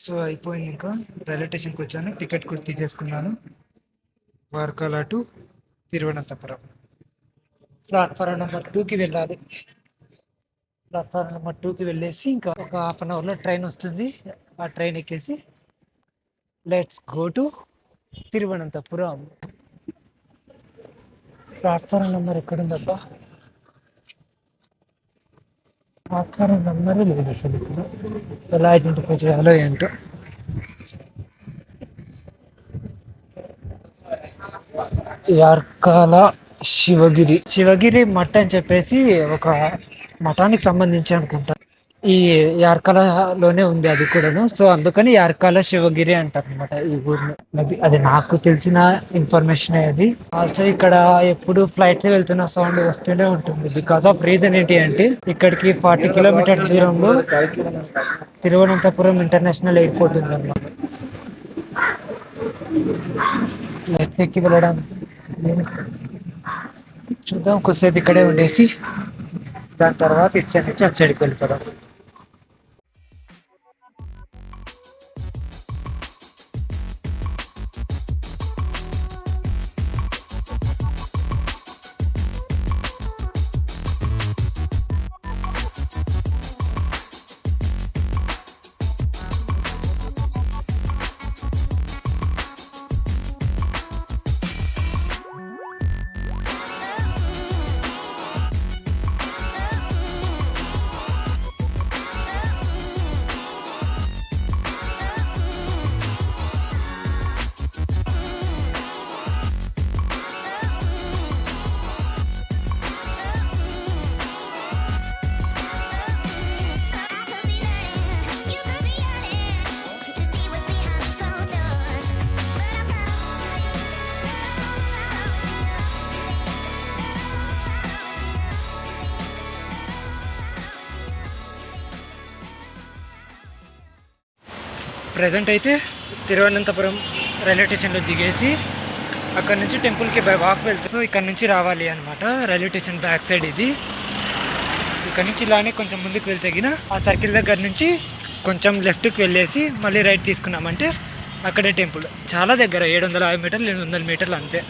So అయిపోయింది. ఇంకా railway స్టేషన్కి వచ్చాను, టికెట్ కూడా తీసేసుకున్నాను. వార్కలా టు తిరువనంతపురం. ప్లాట్ఫారం నెంబర్ 2కి వెళ్ళాలి. ప్లాట్ఫారం నెంబర్ 2కి వెళ్ళేసి ఇంకా ఒక హాఫ్ అన్ అవర్లో ట్రైన్ వస్తుంది. ఆ ట్రైన్ ఎక్కేసి let's go to Thiruvananthapuram. Platform number ఎక్కడుందబ్బా? ప్లాట్ఫారం నెంబరే లేదు అసలు. ఇక్కడ ఎలా ఐడెంటిఫై చేయాలో ఏంటో. యార్కాల శివగిరి మఠ్ అని చెప్పేసి ఒక మఠానికి సంబంధించి అనుకుంటా. ఈ యార్కాలలోనే ఉంది అది కూడాను. సో అందుకని యార్కాల శివగిరి అంటారు అనమాట ఈ ఊరిని. మేబీ అది నాకు తెలిసిన ఇన్ఫర్మేషన్ అది. ఆల్సో ఇక్కడ ఎప్పుడు ఫ్లైట్స్ వెళ్తున్న సౌండ్ వస్తూనే ఉంటుంది. బికాస్ ఆఫ్ రీజన్ ఏంటి అంటే ఇక్కడికి 40 కిలోమీటర్స్ దూరంలో తిరువనంతపురం ఇంటర్నేషనల్ ఎయిర్పోర్ట్ ఉంది అన్నమాట. ఫ్లైట్ ఎక్కి వెళ్ళడం చూద్దాం. కొద్దిసేపు ఇక్కడే ఉండేసి దాని తర్వాత ఇటు సైడ్ నుంచి అటు సైడ్కి వెళ్ళిపోదాం. ప్రజెంట్ అయితే తిరువనంతపురం రైల్వే స్టేషన్లో దిగేసి అక్కడ నుంచి టెంపుల్కి బై వాక్ వెళ్తే, సో ఇక్కడ నుంచి రావాలి అనమాట. రైల్వే స్టేషన్ బ్యాక్ సైడ్ ఇది. ఇక్కడ నుంచి ఇలానే కొంచెం ముందుకు వెళ్తే ఆ సర్కిల్ దగ్గర నుంచి కొంచెం లెఫ్ట్కి వెళ్ళేసి మళ్ళీ రైట్ తీసుకున్నామంటే అక్కడే టెంపుల్. చాలా దగ్గర 750 మీటర్లు 800 మీటర్లు అంతే.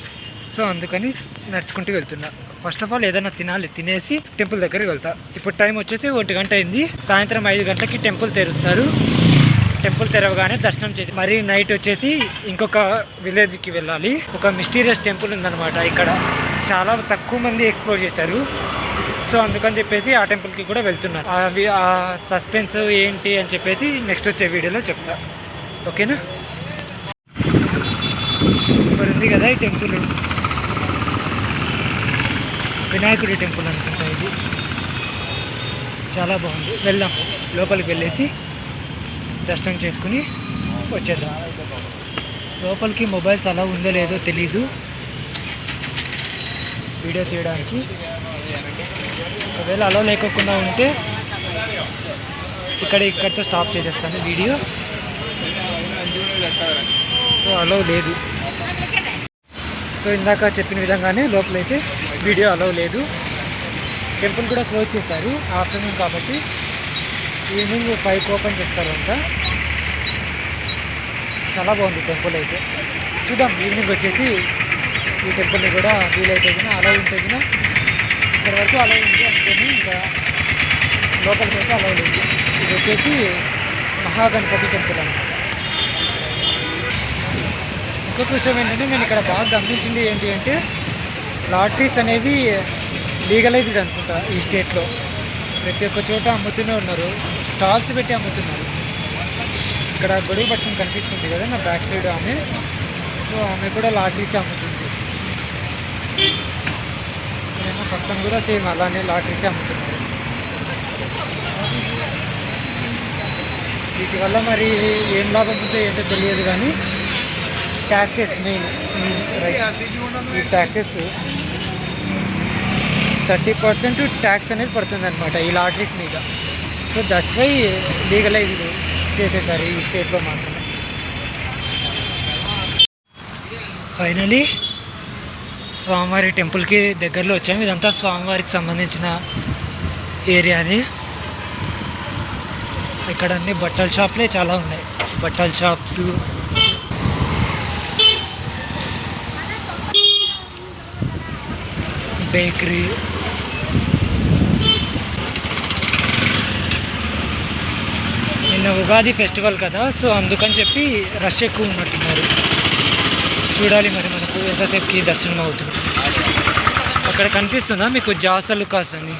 సో అందుకని నడుచుకుంటూ వెళ్తున్నా. ఫస్ట్ ఆఫ్ ఆల్ ఏదైనా తినాలి, తినేసి టెంపుల్ దగ్గరికి వెళ్తా. ఇప్పుడు టైం వచ్చేసి 1 గంట అయింది. సాయంత్రం 5 గంటలకి టెంపుల్ తెరుస్తారు. టెంపుల్ తెరవగానే దర్శనం చేసి మరి నైట్ వచ్చేసి ఇంకొక విలేజ్కి వెళ్ళాలి. ఒక మిస్టీరియస్ టెంపుల్ ఉందన్నమాట. ఇక్కడ చాలా తక్కువ మంది ఎక్స్ప్లోర్ చేశారు. సో అందుకని చెప్పేసి ఆ టెంపుల్కి కూడా వెళ్తున్నారు. అవి ఆ సస్పెన్స్ ఏంటి అని చెప్పేసి నెక్స్ట్ వచ్చే వీడియోలో చెప్తా. ఓకేనా? సూపర్ ఉంది కదా ఈ టెంపుల్. వినాయకుడి టెంపుల్ అనుకుంటా ఇది. చాలా బాగుంది. వెళ్దాం, లోపలికి వెళ్ళేసి దర్శనం చేసుకుని వచ్చేద్దాం. లోపలికి మొబైల్స్ అలా ఉందో లేదో తెలీదు వీడియో తీయడానికి. ఒకవేళ అలా లేకోకుండా ఉంటే ఇక్కడితో స్టాప్ చేసేస్తాను వీడియో. సో అలో లేదు. సో ఇందాక చెప్పిన విధంగానే లోపలైతే వీడియో అలో లేదు. టెంపుల్ కూడా క్లోజ్ చేశారు ఆఫ్టర్నూన్ కాబట్టి. ఈవినింగ్ 5కి ఓపెన్ చేస్తారు అంట. చాలా బాగుంది టెంపుల్ అయితే. చూద్దాం ఈవినింగ్ వచ్చేసి ఈ టెంపుల్ని కూడా వీలైతే అలా ఉంటే ఇక్కడ వరకు అలా ఉంది అనుకొని ఇంకా లోపలికి అయితే అలా లేదు. ఇది వచ్చేసి మహాగణపతి టెంపుల్ అనమాట. ఇంకొక విషయం ఏంటంటే నేను ఇక్కడ బాగా గమనించింది ఏంటి అంటే లాటరీస్ అనేవి లీగలైజ్డ్ అనుకుంటా ఈ స్టేట్లో. ప్రతి ఒక్క చోట అమ్ముతూనే ఉన్నారు, స్టాల్స్ పెట్టి అమ్ముతున్నారు. ఇక్కడ గొడుగు పట్టుకుని కనిపిస్తుంది కదా నా బ్యాక్ సైడ్ ఆమె. సో ఆమె కూడా లాటరీస్ అమ్ముతుంది. నేను పర్సన్ కూడా సేమ్ అలానే లాటరీస్ అమ్ముతున్నారు. వీటి వల్ల మరి ఏం లాభం ఉందో ఏంటో తెలియదు కానీ ట్యాక్సెస్ మెయిన్. ఈ ట్యాక్సెస్ 30% ట్యాక్స్ అనేది పడుతుంది అనమాట ఈ లాటరీస్ మీద. సో దట్స్ వై లీగలైజ్ చేసేసారు ఈ స్టేట్లో మాత్రమే. ఫైనలీ స్వామివారి టెంపుల్కి దగ్గరలో వచ్చాము. ఇదంతా స్వామివారికి సంబంధించిన ఏరియాని. ఇక్కడ అన్ని బట్టల షాప్లే చాలా ఉన్నాయి. బట్టల షాప్స్, బేకరీ, నిన్న ఉగాది ఫెస్టివల్ కదా, సో అందుకని చెప్పి రష్ ఎక్కువ ఉన్నట్టున్నారు. చూడాలి మరి మనకు ఎంతసేపుకి దర్శనం అవుతుంది. అక్కడ కనిపిస్తుందా మీకు జాసలుకాస్ అని?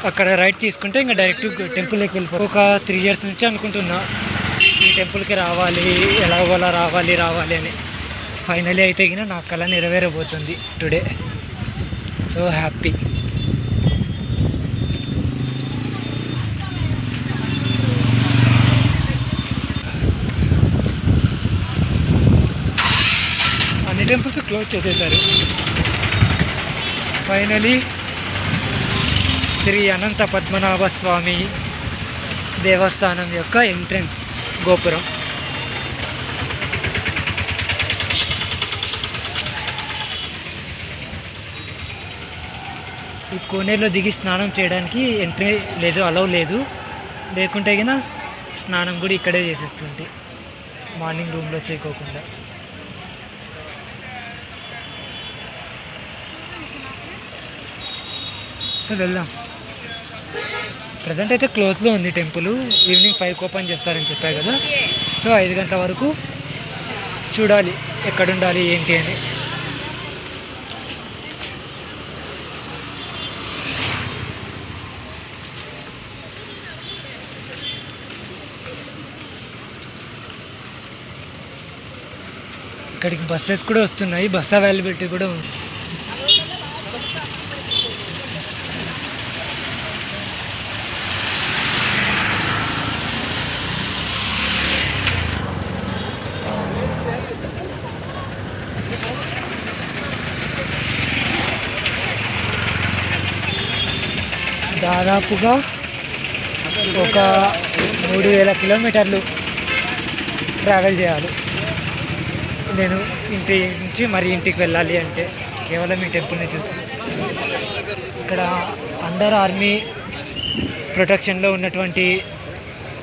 అక్కడ రైట్ తీసుకుంటే ఇంకా డైరెక్ట్ టెంపుల్కి వెళ్ళిపో. ఒక 3 years నుంచి అనుకుంటున్నా ఈ టెంపుల్కి రావాలి, ఎలాగోలా రావాలి అని. ఫైనలీ అయితే గిన నా కళ నెరవేరబోతుంది టుడే. So happy. అన్ని టెంపుల్స్ క్లోజ్ చేసేసారు. ఫైనలీ శ్రీ అనంత పద్మనాభ స్వామి దేవస్థానం యొక్క ఎంట్రన్స్ గోపురం. ఈ కోనేరులో దిగి స్నానం చేయడానికి ఎంట్రీ లేదు, అలౌ లేదు. లేకుంటే గిన స్నానం కూడా ఇక్కడే చేసేస్తుంటే మార్నింగ్ రూమ్లో చేయకోకుండా. సో వెళ్దాం. ప్రజెంట్ అయితే క్లోజ్లో ఉంది టెంపుల్. ఈవినింగ్ 5కి ఓపెన్ చేస్తారని చెప్పా కదా. సో 5 గంటల వరకు చూడాలి ఎక్కడుండాలి ఏంటి అని. ఇక్కడికి బస్సెస్ కూడా వస్తున్నాయి, బస్ అవైలబిలిటీ కూడా ఉంది. దాదాపుగా ఒక 3000 కిలోమీటర్లు ట్రావెల్ చేయాలి నేను ఇంటి నుంచి మరి ఇంటికి వెళ్ళాలి అంటే, కేవలం ఈ టెంపుల్ని చూసి. ఇక్కడ అండర్ ఆర్మీ ప్రొటెక్షన్లో ఉన్నటువంటి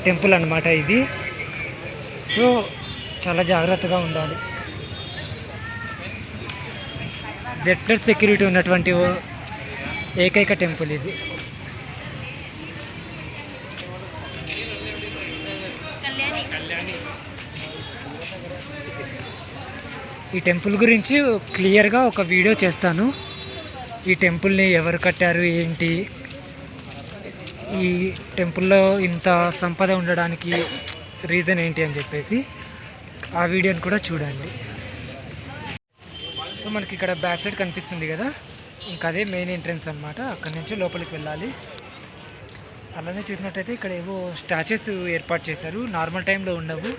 టెంపుల్ అన్నమాట ఇది. సో చాలా జాగ్రత్తగా ఉండాలి. Z+ సెక్యూరిటీ ఉన్నటువంటి ఏకైక టెంపుల్ ఇది. ఈ టెంపుల్ గురించి క్లియర్గా ఒక వీడియో చేస్తాను. ఈ టెంపుల్ని ఎవరు కట్టారు ఏంటి, ఈ టెంపుల్లో ఇంత సంపద ఉండడానికి రీజన్ ఏంటి అని చెప్పేసి ఆ వీడియోని కూడా చూడండి. సో మనకి ఇక్కడ బ్యాక్ సైడ్ కనిపిస్తుంది కదా, ఇంకా అదే మెయిన్ ఎంట్రన్స్ అనమాట. అక్కడి నుంచి లోపలికి వెళ్ళాలి. అలానే చూసినట్టయితే ఇక్కడ ఏవో స్టాచ్యూస్ ఏర్పాటు చేశారు, నార్మల్ టైంలో ఉండవు.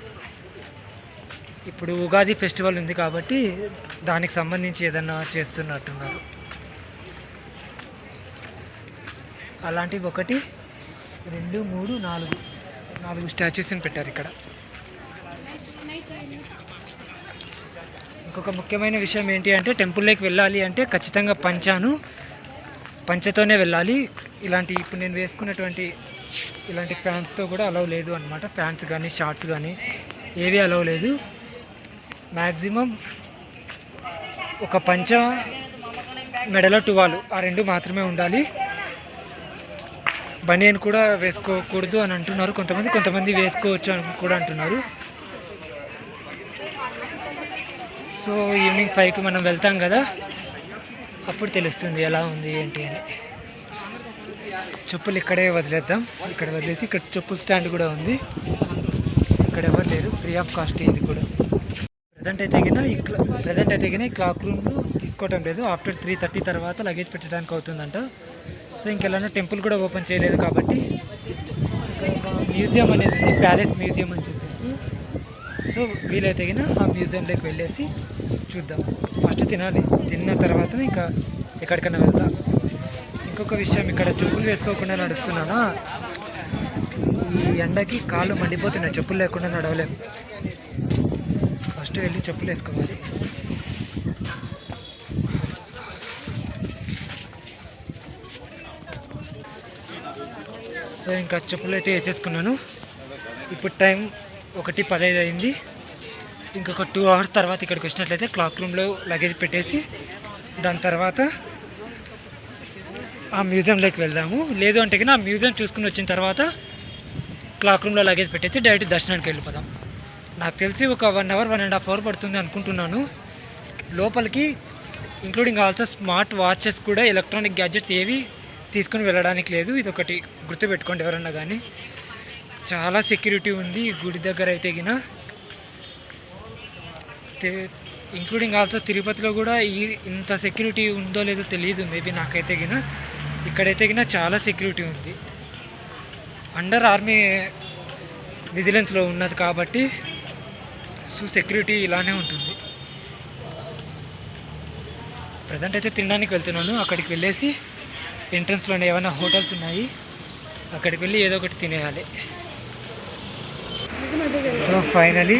ఇప్పుడు ఉగాది ఫెస్టివల్ ఉంది కాబట్టి దానికి సంబంధించి ఏదన్నా చేస్తున్నట్టున్నారు. అలాంటివి 1 2 3 4 స్టాచ్యూస్ని పెట్టారు ఇక్కడ. ఇంకొక ముఖ్యమైన విషయం ఏంటి అంటే, టెంపుల్లోకి వెళ్ళాలి అంటే ఖచ్చితంగా పంచతోనే వెళ్ళాలి. ఇలాంటి ఇప్పుడు నేను వేసుకున్నటువంటి ఇలాంటి ఫ్యాన్స్తో కూడా అలౌ లేదు అనమాట. ఫ్యాన్స్ కానీ షార్ట్స్ కానీ ఏవి అలౌ లేదు. మ్యాక్సిమం ఒక పంచ, మెడలో టువాలు, ఆ 2 మాత్రమే ఉండాలి. బనియన్ కూడా వేసుకోకూడదు అని అంటున్నారు కొంతమంది వేసుకోవచ్చు అని కూడా అంటున్నారు. సో ఈవినింగ్ 5కి మనం వెళ్తాం కదా, అప్పుడు తెలుస్తుంది ఎలా ఉంది ఏంటి అని. చెప్పులు ఇక్కడే వదిలేద్దాం. ఇక్కడ వదిలేసి ఇక్కడ చెప్పుల స్టాండ్ కూడా ఉంది. ఇక్కడ ఎవరు లేరు, ఫ్రీ ఆఫ్ కాస్ట్ ఇది కూడా. ప్రజెంట్ అయితే ఈ క్లాక్ రూమ్లో తీసుకోవటం లేదు. ఆఫ్టర్ 3:30 తర్వాత లగేజ్ పెట్టడానికి అవుతుందంట. సో ఇంకెలా టెంపుల్ కూడా ఓపెన్ చేయలేదు కాబట్టి మ్యూజియం అనేది ఉంది, ప్యాలెస్ మ్యూజియం అని చెప్పేసి. సో వీలైతే ఆ మ్యూజియంలోకి వెళ్ళేసి చూద్దాం. ఫస్ట్ తినాలి, తిన్న తర్వాత ఇంకా ఎక్కడికైనా వెళ్తాం. ఇంకొక విషయం, ఇక్కడ చెప్పులు వేసుకోకుండా నడుస్తున్నానా, ఈ ఎండకి కాళ్ళు మండిపోతున్నాయి. చెప్పులు లేకుండా నడవలేము. ఫస్ట్ వెళ్ళి చెప్పులు వేసుకోవాలి. సో ఇంకా చెప్పులు అయితే వేసేసుకున్నాను. ఇప్పుడు టైం 1:15 అయింది. ఇంకొక 2 hours తర్వాత ఇక్కడికి వచ్చినట్లయితే క్లాక్ రూమ్లో లగేజ్ పెట్టేసి దాని తర్వాత ఆ మ్యూజియంలోకి వెళ్దాము. లేదు అంటే కానీ ఆ మ్యూజియం చూసుకుని వచ్చిన తర్వాత క్లాక్ రూమ్లో లగేజ్ పెట్టేసి డైరెక్ట్ దర్శనానికి వెళ్ళిపోదాం. నాకు తెలిసి ఒక 1 hour 1.5 hour పడుతుంది అనుకుంటున్నాను. లోపలికి ఇంక్లూడింగ్ ఆల్సో స్మార్ట్ వాచెస్ కూడా, ఎలక్ట్రానిక్ గ్యాడ్జెట్స్ ఏవి తీసుకుని వెళ్ళడానికి లేదు. ఇది ఒకటి గుర్తుపెట్టుకోండి ఎవరన్నా కానీ. చాలా సెక్యూరిటీ ఉంది గుడి దగ్గర అయితే గిన. ఇంక్లూడింగ్ ఆల్సో తిరుపతిలో కూడా ఇంత సెక్యూరిటీ ఉందో లేదో తెలియదు మేబీ నాకైతే గిన. ఇక్కడైతే గిన చాలా సెక్యూరిటీ ఉంది. అండర్ ఆర్మీ విజిలెన్స్లో ఉన్నది కాబట్టి సో సెక్యూరిటీ ఇలానే ఉంటుంది. ప్రజెంట్ అయితే తినడానికి వెళ్తున్నాను. అక్కడికి వెళ్ళేసి ఎంట్రన్స్లోనే ఏమైనా హోటల్స్ ఉన్నాయి, అక్కడికి వెళ్ళి ఏదో ఒకటి తినేయాలి. సో ఫైనలీ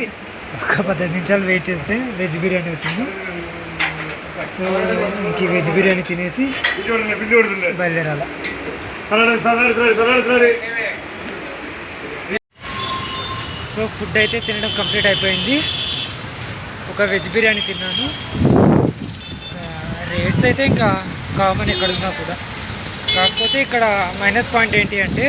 ఒక 15 నిమిషాలు వెయిట్ చేస్తే వెజ్ బిర్యానీ వచ్చింది. సో ఇంక వెజ్ బిర్యానీ తినేసి బయలుదేరాలి. సో ఫుడ్ అయితే తినడం కంప్లీట్ అయిపోయింది. ఒక వెజ్ బిర్యానీ తిన్నాను. రేట్స్ అయితే ఇంకా కామన్ ఎక్కడున్నా కూడా. కాకపోతే ఇక్కడ మైనస్ పాయింట్ ఏంటి అంటే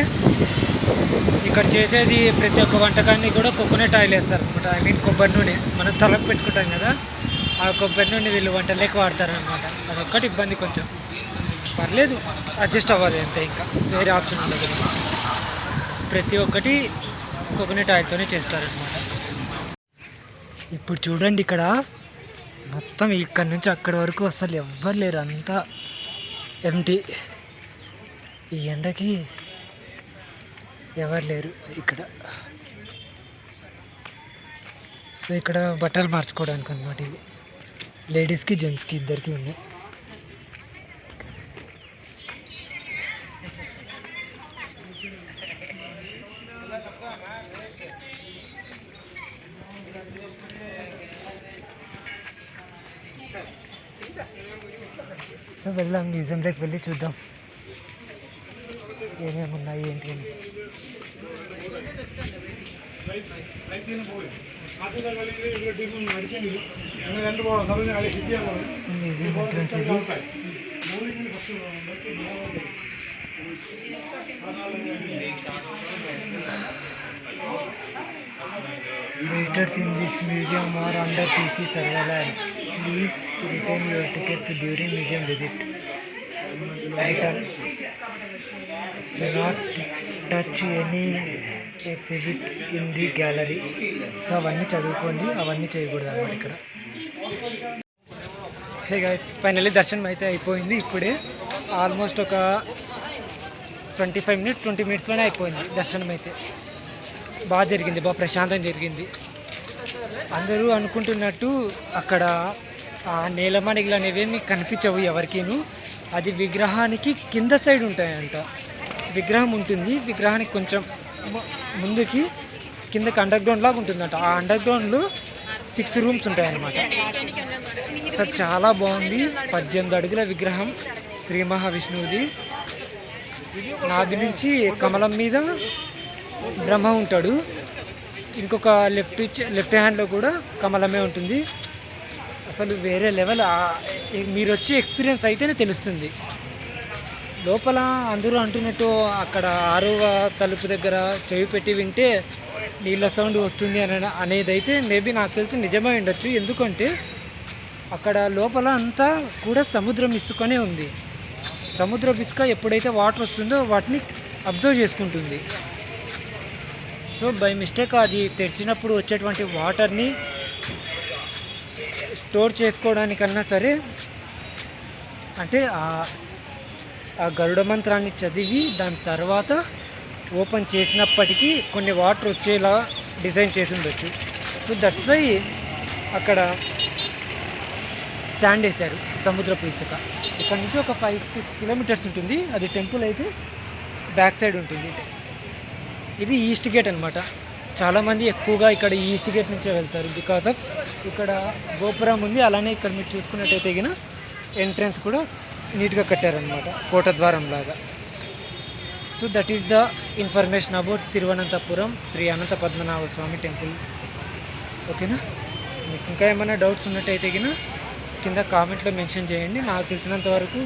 ఇక్కడ చేసేది ప్రతి ఒక్క వంటకాన్ని కూడా కోకోనట్ ఆయిల్ వేస్తారు అనమాట. ఐ మీన్ కొబ్బరి నూనె. మనం తలకు పెట్టుకుంటాం కదా, ఆ కొబ్బరి నూనె వీళ్ళు వంటలేక వాడతారనమాట. అదొక్కటి ఇబ్బంది. కొంచెం పర్లేదు, అడ్జస్ట్ అవ్వాలి అంతే, ఇంకా వేరే ఆప్షన్ ఉండదు. ప్రతి ఒక్కటి కోకోనట్ ఆయిల్తోనే చేస్తారనమాట. ఇప్పుడు చూడండి ఇక్కడ మొత్తం ఇక్కడ నుంచి అక్కడి వరకు అసలు ఎవ్వరు లేరు, అంతా ఎంటీ. ఈ ఎండకి ఎవరు లేరు ఇక్కడ. సో ఇక్కడ బట్టలు మార్చుకోవడానికి అనమాట. ఇవి లేడీస్కి జెంట్స్కి ఇద్దరికి ఉన్నాయి. సో వెళ్దాం, మ్యూజియంలోకి వెళ్ళి చూద్దాం ఏమేమి ఉన్నాయి ఏంటి అని. మ్యూజియం ఎంట్రన్స్ ఇది. Visitors in this museum are under CC surveillance. Please retain your tickets during museum visit. Return. Do not touch any exhibit in the gallery. So అవన్నీ చదువుకోండి, అవన్నీ చేయకూడదు అన్నమాట ఇక్కడ. హే గైస్, ఫైనల్లీ దర్శనం అయితే అయిపోయింది. ఇప్పుడే ఆల్మోస్ట్ ఒక 20 minutesలోనే అయిపోయింది దర్శనం అయితే. బాగా జరిగింది, బాగా ప్రశాంతంగా జరిగింది. అందరూ అనుకుంటున్నట్టు అక్కడ ఆ నేలమణిగలు అనేవేమి కనిపించవు ఎవరికీను. అది విగ్రహానికి కింద సైడ్ ఉంటాయంట. విగ్రహం ఉంటుంది, విగ్రహానికి కొంచెం ముందుకి కిందకి అండర్ గ్రౌండ్ లాగా ఉంటుందంట. ఆ అండర్ గ్రౌండ్లో 6 rooms ఉంటాయన్నమాట. అసలు చాలా బాగుంది. 18 అడుగుల విగ్రహం శ్రీ మహావిష్ణువుది. నాభి నుంచి కమలం మీద బ్రహ్మ ఉంటాడు. ఇంకొక లెఫ్ట్ హ్యాండ్లో కూడా కమలమే ఉంటుంది. అసలు వేరే లెవెల్. మీరు వచ్చి ఎక్స్పీరియన్స్ అయితేనే తెలుస్తుంది. లోపల అందరూ అంటున్నట్టు అక్కడ 6వ తలుపు దగ్గర చెవి పెట్టి వింటే నీళ్ళ సౌండ్ వస్తుంది అనేది అయితే మేబీ నాకు తెలిసి నిజమే ఉండొచ్చు. ఎందుకంటే అక్కడ లోపల అంతా కూడా సముద్రం ఇసుకనే ఉంది. సముద్ర ఇసుక ఎప్పుడైతే వాటర్ వస్తుందో వాటిని అబ్జర్వ్ చేసుకుంటుంది. సో బై మిస్టేక్ అది తెరిచినప్పుడు వచ్చేటువంటి వాటర్ని స్టోర్ చేసుకోవడానికన్నా సరే, అంటే ఆ గరుడ మంత్రాన్ని చదివి దాని తర్వాత ఓపెన్ చేసినప్పటికీ కొన్ని వాటర్ వచ్చేలా డిజైన్ చేసి ఉండొచ్చు. సో దట్స్ వై అక్కడ శాండ్ వేశారు, సముద్రపు ఇసుక. ఇక్కడ నుంచి ఒక 5 kilometers ఉంటుంది. అది టెంపుల్ అయితే బ్యాక్ సైడ్ ఉంటుంది. ఇది ఈస్ట్ గేట్ అనమాట. చాలామంది ఎక్కువగా ఇక్కడ ఈస్ట్ గేట్ నుంచే వెళ్తారు. బికాస్ ఆఫ్ ఇక్కడ గోపురం ఉంది. అలానే ఇక్కడ మీరు చూసుకున్నట్టయితే గిన ఎంట్రన్స్ కూడా నీట్గా కట్టారనమాట, కోట ద్వారం లాగా. So that is the information about Thiruvananthapuram Sri Anantha Padmanabha Swamy temple. ఓకేనా, మీకు ఇంకా ఏమైనా డౌట్స్ ఉన్నట్టయితే కింద కామెంట్లో మెన్షన్ చేయండి. నాకు తెలిసినంత వరకు,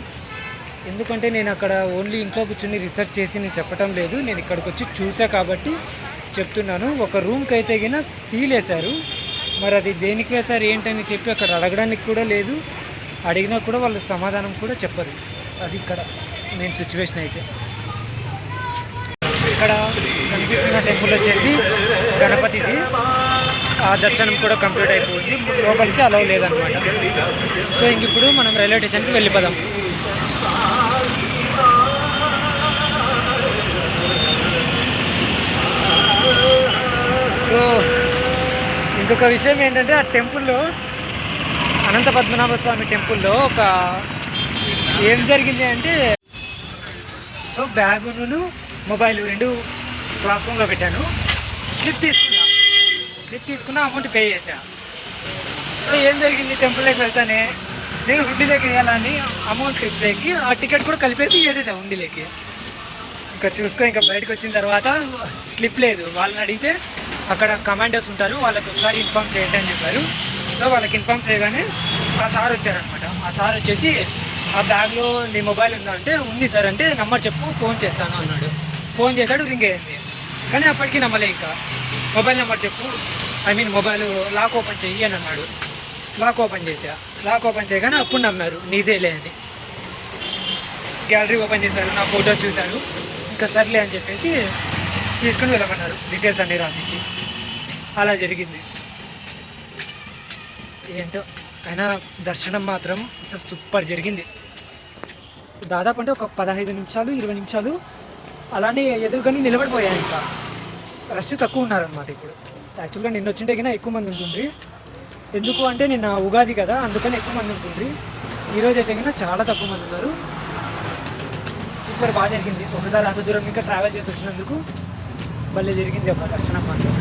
ఎందుకంటే నేను అక్కడ ఓన్లీ ఇంట్లో కూర్చొని రీసెర్చ్ చేసి నేను చెప్పటం లేదు, నేను ఇక్కడికి వచ్చి చూసా కాబట్టి చెప్తున్నాను. ఒక రూమ్కి అయితే సీల్ వేశారు, మరి అది దేనికి వేశారు ఏంటని చెప్పి అక్కడ అడగడానికి కూడా లేదు, అడిగినా కూడా వాళ్ళు సమాధానం కూడా చెప్పరు. అది ఇక్కడ నేను సిచ్యువేషన్ అయితే. ఇక్కడ కనిపిస్తున్న టెంపుల్ వచ్చేసి గణపతిది. ఆ దర్శనం కూడా కంప్లీట్ అయిపోయింది, లోపలికి అలౌ లేదనమాట. సో ఇంక ఇప్పుడు మనం రైల్వే స్టేషన్కి వెళ్ళిపోదాం. సో ఇంకొక విషయం ఏంటంటే, ఆ టెంపుల్లో, అనంత పద్మనాభ స్వామి టెంపుల్లో ఒక ఏం జరిగింది అంటే, సో బ్యాగును మొబైల్ రెండు క్లాక్ రూమ్లో పెట్టాను. స్లిప్ తీసుకున్నా అమౌంట్ పే చేశా. సో ఏం జరిగింది, టెంపుల్లోకి వెళ్తానే నేను హుండీలోకి వేయాలని అమౌంట్ స్లిప్లోకి ఆ టికెట్ కూడా కలిపేసి వేసేసా హుండీలోకి. ఇంకా చూసుకో, ఇంకా బయటకు వచ్చిన తర్వాత స్లిప్ లేదు. వాళ్ళని అడిగితే అక్కడ కమాండర్స్ ఉంటారు, వాళ్ళకి ఒకసారి ఇన్ఫామ్ చేయండి అని చెప్పారు. సో వాళ్ళకి ఇన్ఫామ్ చేయగానే ఆ సార్ వచ్చారనమాట. ఆ సార్ వచ్చేసి, ఆ బ్యాగ్లో నీ మొబైల్ ఉందా అంటే, ఉంది సార్ అంటే, నెంబర్ చెప్పు ఫోన్ చేస్తాను అన్నాడు. ఫోన్ చేశాడు, రింగ్ అయ్యింది. కానీ అప్పటికి నమ్మలే. ఇంకా మొబైల్ నెంబర్ చెప్పు, మొబైల్ లాక్ ఓపెన్ చెయ్యి అని అన్నాడు. లాక్ ఓపెన్ చేశా. లాక్ ఓపెన్ చేయగానే అప్పుడు నమ్మారు, నీదేలే అని. గ్యాలరీ ఓపెన్ చేశారు, నా ఫోటో చూశారు. ఇంకా సర్లే అని చెప్పేసి తీసుకుని వెళ్ళమన్నారు, డీటెయిల్స్ అన్నీ రాసిచ్చి. అలా జరిగింది. ఏంటో అయినా దర్శనం మాత్రం అసలు సూపర్ జరిగింది. దాదాపు అంటే ఒక 15 నిమిషాలు 20 నిమిషాలు అలానే ఎదురుగానే నిలబడిపోయాయి. ఇంకా రష్ తక్కువ ఉన్నారనమాట. ఇప్పుడు యాక్చువల్గా నిన్న వచ్చింటే కన్నా ఎక్కువ మంది ఉంటుంది. ఎందుకు అంటే నిన్న ఉగాది కదా, అందుకని ఎక్కువ మంది ఉంటుంది. ఈరోజు అయితే కన్నా చాలా తక్కువ మంది ఉన్నారు. సూపర్ బాగా జరిగింది. ఒకసారి అంత దూరం ఇంకా ట్రావెల్ చేసి వచ్చినందుకు భలే జరిగింది అప్పుడు దర్శనం మాత్రం.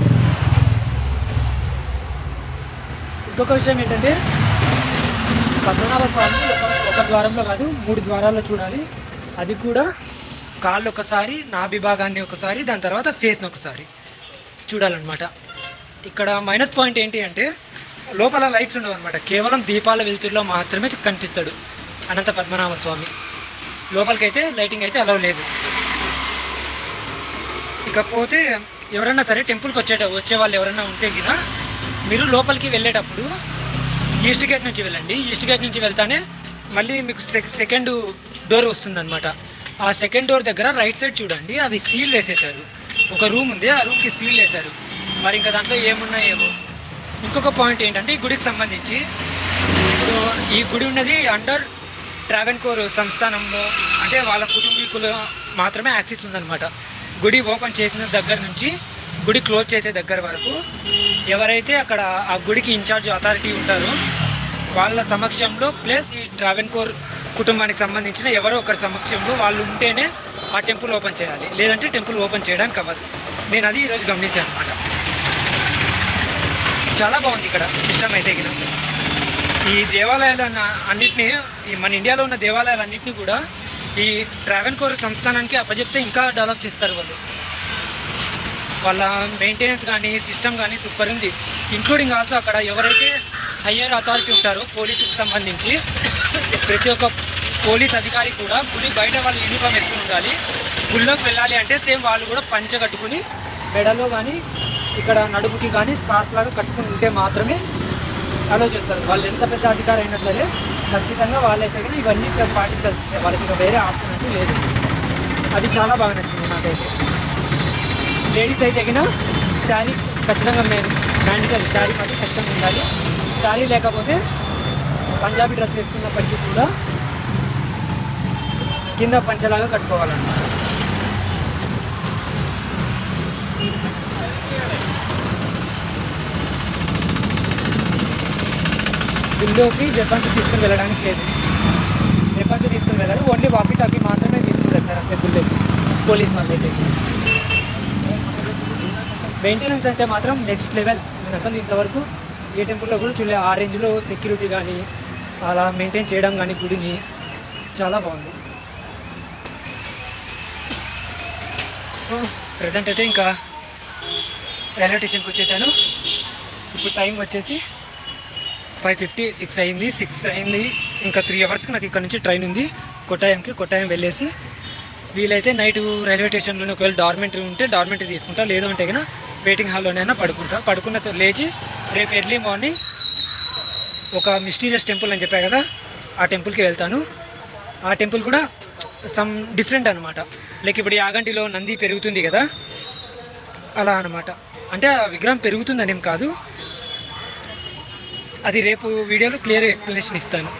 ఇంకొక విషయం ఏంటంటే, పద్మనాభ స్వామి ఒక ద్వారంలో కాదు 3 ద్వారాల్లో చూడాలి. అది కూడా కాళ్ళు ఒకసారి, నాభి భాగాన్ని ఒకసారి, దాని తర్వాత ఫేస్ని ఒకసారి చూడాలన్నమాట. ఇక్కడ మైనస్ పాయింట్ ఏంటి అంటే, లోపల లైట్స్ ఉండవు అనమాట. కేవలం దీపాల వెలుతురులో మాత్రమే కనిపిస్తాడు అనంత పద్మనాభ స్వామి. లోపలికైతే లైటింగ్ అయితే అలౌ లేదు. ఇకపోతే ఎవరైనా సరే టెంపుల్కి వచ్చే వాళ్ళు ఎవరైనా ఉంటే కదా, మీరు లోపలికి వెళ్ళేటప్పుడు ఈస్ట్ గేట్ నుంచి వెళ్ళండి. ఈస్ట్ గేట్ నుంచి వెళ్తానే మళ్ళీ మీకు సెకండ్ డోర్ వస్తుందన్నమాట. ఆ సెకండ్ డోర్ దగ్గర రైట్ సైడ్ చూడండి, అవి సీల్ వేసేసారు. ఒక రూమ్ ఉంది, ఆ రూమ్కి సీల్ వేశారు. మరి ఇంకా దాంట్లో ఏమున్నాయేమో. ఇంకొక పాయింట్ ఏంటంటే, ఈ గుడికి సంబంధించి ఇప్పుడు ఈ గుడి ఉన్నది అండర్ ట్రావెన్కోర్ సంస్థానంలో, అంటే వాళ్ళ కుటుంబీకులు మాత్రమే యాక్సెస్ ఉందన్నమాట. గుడి ఓపెన్ చేసిన దగ్గర నుంచి గుడి క్లోజ్ చేసే దగ్గర వరకు ఎవరైతే అక్కడ ఆ గుడికి ఇన్ఛార్జ్ అథారిటీ ఉంటారో వాళ్ళ సమక్షంలో, ప్లస్ ఈ ట్రావెన్కోర్ కుటుంబానికి సంబంధించిన ఎవరో ఒకరి సమక్షంలో వాళ్ళు ఉంటేనే ఆ టెంపుల్ ఓపెన్ చేయాలి, లేదంటే టెంపుల్ ఓపెన్ చేయడానికి అవ్వదు. నేను అది ఈరోజు గమనించాను అనమాట. చాలా బాగుంది ఇక్కడ సిస్టమ్ అయితే. ఈ దేవాలయాలు అన్నింటినీ, ఈ మన ఇండియాలో ఉన్న దేవాలయాలన్నింటినీ కూడా ఈ ట్రావెన్కోర్ సంస్థానానికి అప్పచెప్తే ఇంకా డెవలప్ చేస్తారు వాళ్ళు. వాళ్ళ మెయింటెనెన్స్ కానీ సిస్టమ్ కానీ సూపర్ ఉంది. ఇంక్లూడింగ్ ఆల్సో అక్కడ ఎవరైతే హయ్యర్ అథారిటీ ఉంటారో పోలీసుకి సంబంధించి, ప్రతి ఒక్క పోలీస్ అధికారి కూడా గుడి బయట వాళ్ళు యూనిఫామ్ వేసుకుని ఉండాలి. గుళ్ళోకి వెళ్ళాలి అంటే సేమ్ వాళ్ళు కూడా పంచె కట్టుకుని మెడలో కానీ ఇక్కడ నడుముకి కానీ స్కార్ఫ్ లాగా కట్టుకుని ఉంటే మాత్రమే అలో చేస్తారు. వాళ్ళు ఎంత పెద్ద అధికారి అయినా సరే ఖచ్చితంగా వాళ్ళైతే కానీ ఇవన్నీ పాటించాల్సిందే. వాళ్ళకి ఇంకా వేరే ఆప్షన్ అంటే లేదు. అది చాలా బాగా నచ్చింది నాకైతే. లేడీస్ అయితే కన్నా శారీ ఖచ్చితంగా మ్యాండేటరీ, శారీ మాత్రం ఖచ్చితంగా ఉండాలి. శారీ లేకపోతే పంజాబీ డ్రెస్ వేసుకున్నప్పటికీ కూడా కింద పంచలాగా కట్టుకోవాలన్నమాట. గుళ్ళోకి వెపన్స్ తీసుకుని వెళ్ళడానికి లేదు. వెపన్స్ తీసుకుని వెళ్ళారు, ఓన్లీ వాకీ టాకీ మాత్రమే తీసుకుని వెళ్తారు అంతే గుళ్ళోకి పోలీస్ వాళ్ళు అయితే. మెయింటెనెన్స్ అంటే మాత్రం నెక్స్ట్ లెవెల్. నేను అసలు ఇంతవరకు ఏ టెంపుల్లో కూడా చూడలేదు. ఆ రేంజ్లో సెక్యూరిటీ కానీ అలా మెయింటైన్ చేయడం కానీ గుడిని చాలా బాగుంది. సో ప్రజెంట్ అయితే ఇంకా రైల్వే స్టేషన్కి వచ్చేసాను. ఇప్పుడు టైం వచ్చేసి 5:50, 6 అయింది. ఇంకా 3 అవర్స్కి నాకు ఇక్కడ నుంచి ట్రైన్ ఉంది కొట్టాయంకి వెళ్ళేసి వీలైతే నైట్ రైల్వే స్టేషన్లోనే ఒకవేళ డార్మెంటరీ ఉంటే డార్మెంటరీ తీసుకుంటా, లేదు అంటే కన్నా వెయిటింగ్ హాల్లోనైనా పడుకున్న లేచి రేపు ఎర్లీ మార్నింగ్ ఒక మిస్టీరియస్ టెంపుల్ అని చెప్పా కదా, ఆ టెంపుల్కి వెళ్తాను. ఆ టెంపుల్ కూడా సమ్ డిఫరెంట్ అనమాట. లైక్ ఇప్పుడు యాగంటిలో నంది పెరుగుతుంది కదా, అలా అనమాట. అంటే ఆ విగ్రహం పెరుగుతుందనేం కాదు, అది రేపు వీడియోలో క్లియర్ ఎక్స్ప్లెనేషన్ ఇస్తాను.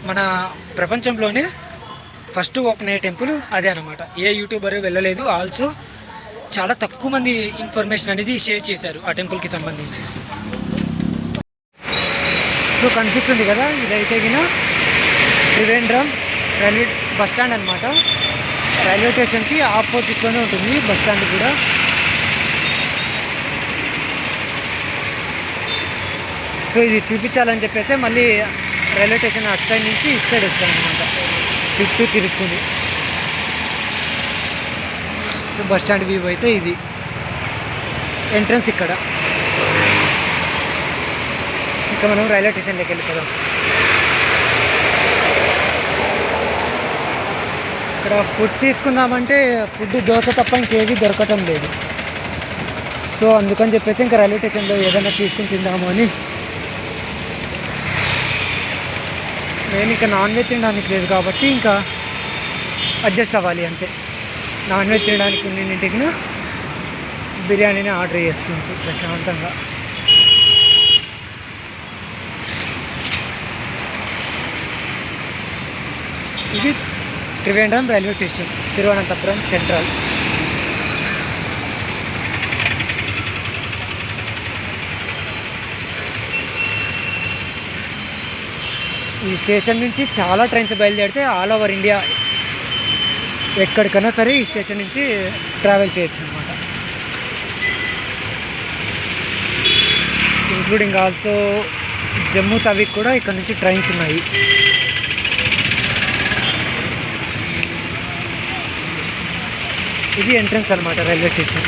మన ప్రపంచంలోనే ఫస్ట్ ఓపెన్ అయ్యే టెంపుల్ అదే అనమాట. ఏ యూట్యూబర్ వెళ్ళలేదు. ఆల్సో చాలా తక్కువ మంది ఇన్ఫర్మేషన్ అనేది షేర్ చేశారు ఆ టెంపుల్కి సంబంధించి. సో కనిపిస్తుంది కదా, ఇదైతే గిన త్రివేంద్రం రైల్వే బస్ స్టాండ్ అనమాట. రైల్వే స్టేషన్కి ఆపోజిట్లోనే ఉంటుంది బస్ స్టాండ్ కూడా. సో ఇది చూపించాలని చెప్పేసి మళ్ళీ రైల్వే స్టేషన్ అటు సైడ్ నుంచి ఇటు సైడ్ వస్తాను అనమాట, చుట్టూ తిరుక్కుంది. సో బస్ స్టాండ్ వ్యూ అయితే ఇది ఎంట్రన్స్ ఇక్కడ. ఇంకా మనం రైల్వే స్టేషన్లోకి వెళ్ళిపోదాం. ఇక్కడ ఫుడ్ తీసుకుందామంటే ఫుడ్ దోశ తప్ప ఇంకేవి దొరకటం లేదు. సో అందుకని చెప్పేసి ఇంకా రైల్వే స్టేషన్లో ఏదైనా తీసుకుని తిందాము అని. నేను ఇంకా నాన్ వెజ్ తినడానికి లేదు కాబట్టి ఇంకా అడ్జస్ట్ అవ్వాలి అంతే. నాన్ వెజ్ తినడానికి ఉన్నింటికి బిర్యానీని ఆర్డర్ చేసుకుంటూ ప్రశాంతంగా. ఇది Trivandrum railway station, Thiruvananthapuram central. ఈ స్టేషన్ నుంచి చాలా ట్రైన్స్ బయలుదేరితే ఆల్ ఓవర్ ఇండియా ఎక్కడికైనా సరే ఈ స్టేషన్ నుంచి ట్రావెల్ చేయొచ్చు అనమాట. ఇంక్లూడింగ్ ఆల్సో జమ్మూ తవికి కూడా ఇక్కడ నుంచి ట్రైన్స్ ఉన్నాయి. ఇది ఎంట్రన్స్ అనమాట రైల్వే స్టేషన్.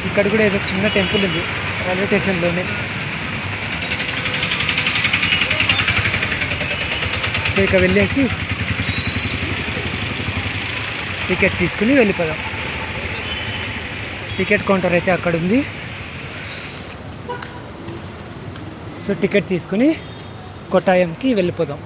ఇక్కడ కూడా ఏదో చిన్న టెంపుల్ ఉంది రైల్వే స్టేషన్లోనే. సో ఇక వెళ్ళేసి టికెట్ తీసుకుని వెళ్ళిపోదాం. టికెట్ కౌంటర్ అయితే అక్కడ ఉంది. సో టికెట్ తీసుకుని కొట్టాయంకి వెళ్ళిపోదాం.